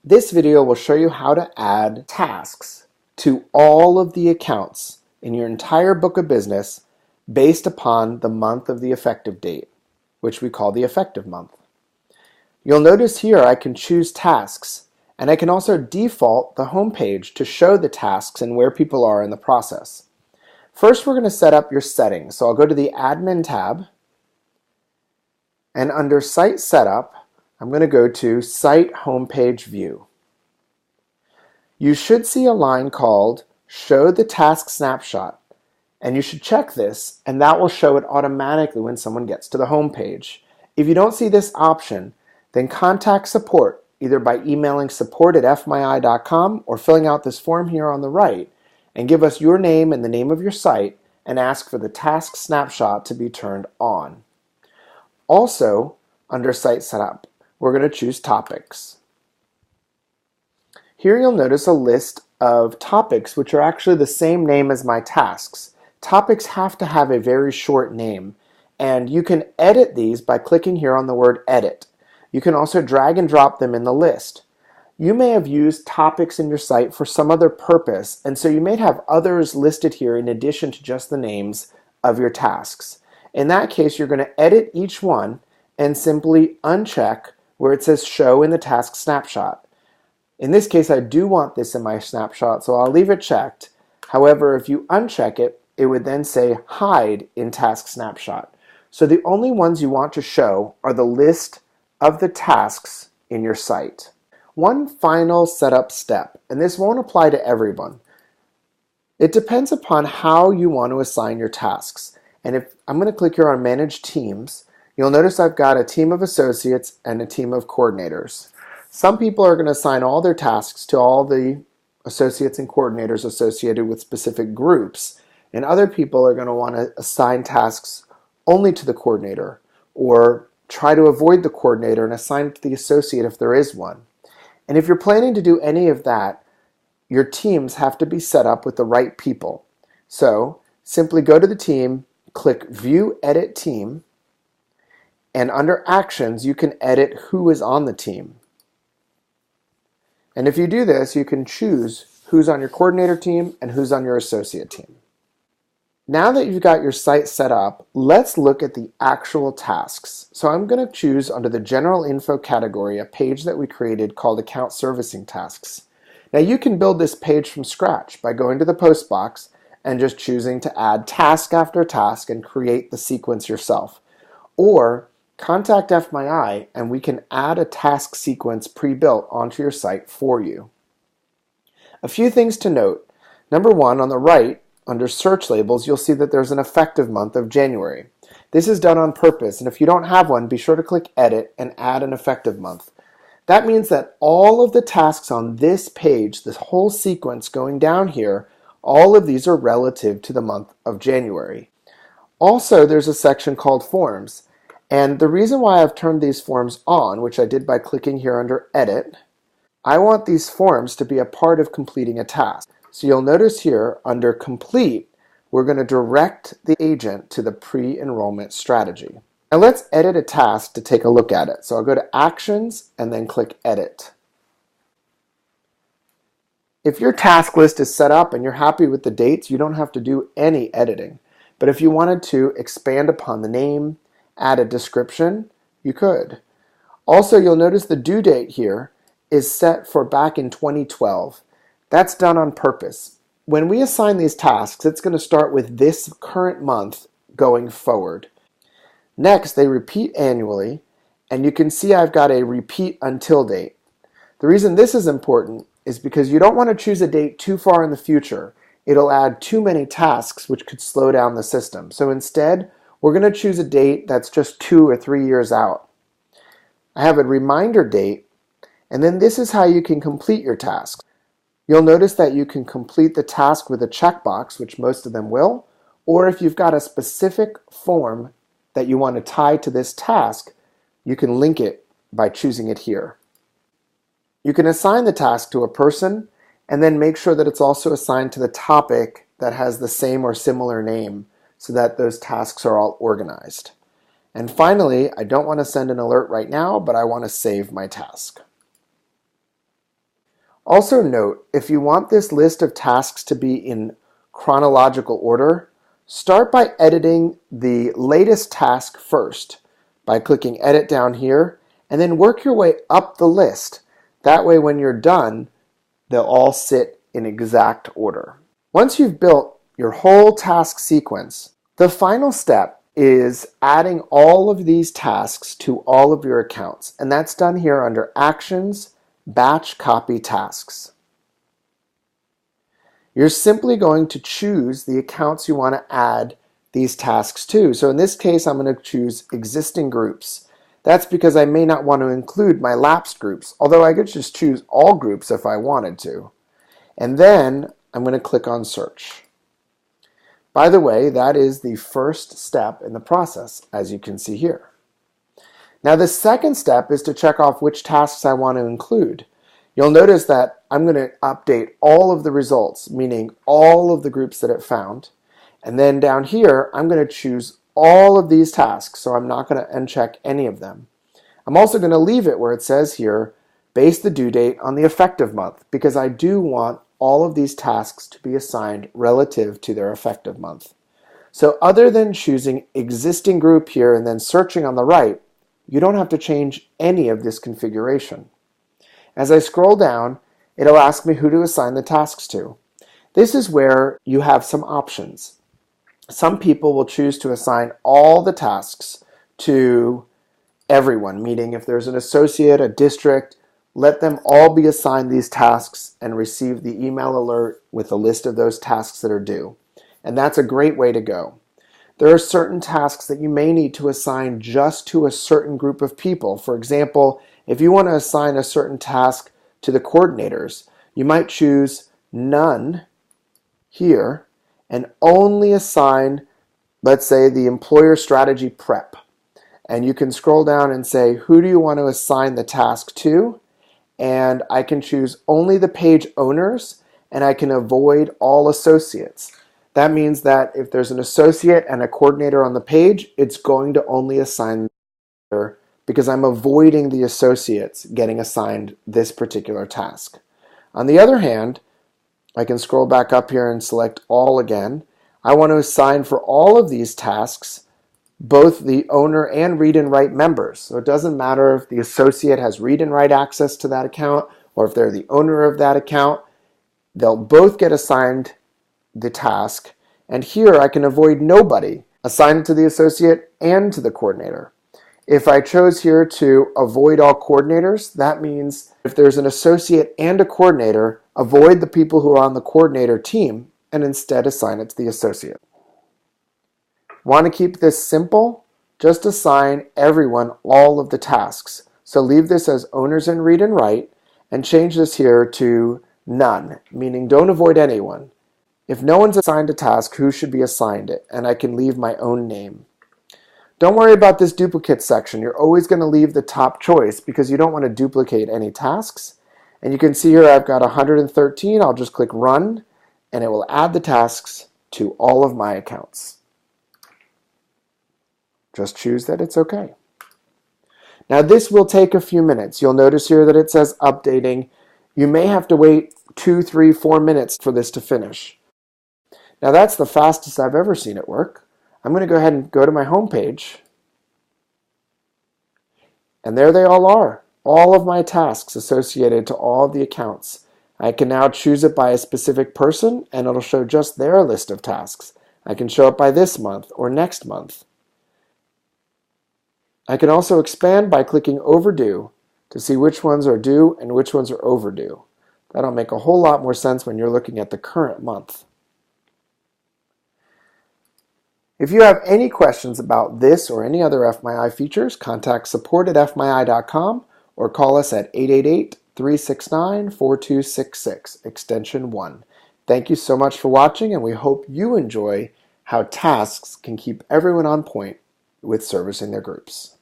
This video will show you how to add tasks to all of the accounts in your entire book of business based upon the month of the effective date, which we call the effective month. You'll notice here I can choose tasks, and I can also default the home page to show the tasks and where people are in the process. First, we're going to set up your settings. So I'll go to the Admin tab, and under Site Setup, I'm going to go to Site Homepage View. You should see a line called Show the Task Snapshot, and you should check this, and that will show it automatically when someone gets to the home page. If you don't see this option, then contact support, either by emailing support@fmyi.com or filling out this form here on the right, and give us your name and the name of your site and ask for the task snapshot to be turned on. Also, under Site Setup, we're going to choose Topics. Here you'll notice a list of topics which are actually the same name as my tasks. Topics have to have a very short name, and you can edit these by clicking here on the word Edit. You can also drag and drop them in the list. You may have used topics in your site for some other purpose, and so you may have others listed here in addition to just the names of your tasks. In that case, you're going to edit each one and simply uncheck where it says Show in the Task Snapshot. In this case, I do want this in my snapshot, so I'll leave it checked. However, if you uncheck it, it would then say Hide in Task Snapshot. So the only ones you want to show are the list of the tasks in your site. One final setup step, and this won't apply to everyone. It depends upon how you want to assign your tasks. And if I'm going to click here on Manage Teams, you'll notice I've got a team of associates and a team of coordinators. Some people are going to assign all their tasks to all the associates and coordinators associated with specific groups, and other people are going to want to assign tasks only to the coordinator, or try to avoid the coordinator and assign it to the associate if there is one. And if you're planning to do any of that, your teams have to be set up with the right people. So simply go to the team, click View Edit Team, and under Actions you can edit who is on the team. And if you do this, you can choose who's on your coordinator team and who's on your associate team. Now that you've got your site set up, let's look at the actual tasks. So I'm going to choose under the General Info category a page that we created called Account Servicing Tasks. Now you can build this page from scratch by going to the post box and just choosing to add task after task and create the sequence yourself. Or contact FMyi and we can add a task sequence pre-built onto your site for you. A few things to note. Number one, on the right, under search labels, you'll see that there's an effective month of January. This is done on purpose, and if you don't have one, be sure to click Edit and add an effective month. That means that all of the tasks on this page, this whole sequence going down here, all of these are relative to the month of January. Also, there's a section called Forms, and the reason why I've turned these forms on, which I did by clicking here under Edit, I want these forms to be a part of completing a task. So you'll notice here under Complete, we're going to direct the agent to the pre-enrollment strategy. Now let's edit a task to take a look at it. So I'll go to Actions and then click Edit. If your task list is set up and you're happy with the dates, you don't have to do any editing. But if you wanted to expand upon the name, add a description, you could. Also, you'll notice the due date here is set for back in 2012. That's done on purpose. When we assign these tasks, it's going to start with this current month going forward. Next, they repeat annually, and you can see I've got a repeat until date. The reason this is important is because you don't want to choose a date too far in the future. It'll add too many tasks, which could slow down the system. So instead, we're going to choose a date that's just 2 or 3 years out. I have a reminder date, and then this is how you can complete your tasks. You'll notice that you can complete the task with a checkbox, which most of them will, or if you've got a specific form that you want to tie to this task, you can link it by choosing it here. You can assign the task to a person and then make sure that it's also assigned to the topic that has the same or similar name so that those tasks are all organized. And finally, I don't want to send an alert right now, but I want to save my task. Also note, if you want this list of tasks to be in chronological order, start by editing the latest task first by clicking Edit down here, and then work your way up the list. That way when you're done, they'll all sit in exact order. Once you've built your whole task sequence, the final step is adding all of these tasks to all of your accounts, and that's done here under Actions, Batch Copy Tasks. You're simply going to choose the accounts you want to add these tasks to. So in this case, I'm going to choose existing groups. That's because I may not want to include my lapsed groups, although I could just choose all groups if I wanted to. And then I'm going to click on Search. By the way, that is the first step in the process, as you can see here. Now the second step is to check off which tasks I want to include. You'll notice that I'm going to update all of the results, meaning all of the groups that it found. And then down here, I'm going to choose all of these tasks, so I'm not going to uncheck any of them. I'm also going to leave it where it says here, base the due date on the effective month, because I do want all of these tasks to be assigned relative to their effective month. So other than choosing existing group here and then searching on the right, you don't have to change any of this configuration. As I scroll down, it'll ask me who to assign the tasks to. This is where you have some options. Some people will choose to assign all the tasks to everyone, meaning if there's an associate, a district, let them all be assigned these tasks and receive the email alert with a list of those tasks that are due. And that's a great way to go. There are certain tasks that you may need to assign just to a certain group of people. For example, if you want to assign a certain task to the coordinators, you might choose None here and only assign, let's say, the employer strategy prep. And you can scroll down and say, who do you want to assign the task to? And I can choose only the page owners, and I can avoid all associates. That means that if there's an associate and a coordinator on the page, it's going to only assign there because I'm avoiding the associates getting assigned this particular task. On the other hand, I can scroll back up here and select all again. I want to assign for all of these tasks both the owner and read and write members. So it doesn't matter if the associate has read and write access to that account or if they're the owner of that account. They'll both get assigned the task, and here I can avoid nobody, assign it to the associate and to the coordinator. If I chose here to avoid all coordinators, that means if there's an associate and a coordinator, avoid the people who are on the coordinator team and instead assign it to the associate. Want to keep this simple? Just assign everyone all of the tasks. So leave this as owners and read and write and change this here to none, meaning don't avoid anyone. If no one's assigned a task, who should be assigned it? And I can leave my own name. Don't worry about this duplicate section. You're always going to leave the top choice because you don't want to duplicate any tasks. And you can see here I've got 113. I'll just click Run, and it will add the tasks to all of my accounts. Just choose that it's okay. Now this will take a few minutes. You'll notice here that it says updating. You may have to wait 2, 3, 4 minutes for this to finish. Now that's the fastest I've ever seen it work. I'm going to go ahead and go to my home page. And there they all are. All of my tasks associated to all of the accounts. I can now choose it by a specific person and it'll show just their list of tasks. I can show it by this month or next month. I can also expand by clicking Overdue to see which ones are due and which ones are overdue. That'll make a whole lot more sense when you're looking at the current month. If you have any questions about this or any other FMyI features, contact support@fmyi.com or call us at 888-369-4266, extension 1. Thank you so much for watching, and we hope you enjoy how tasks can keep everyone on point with servicing their groups.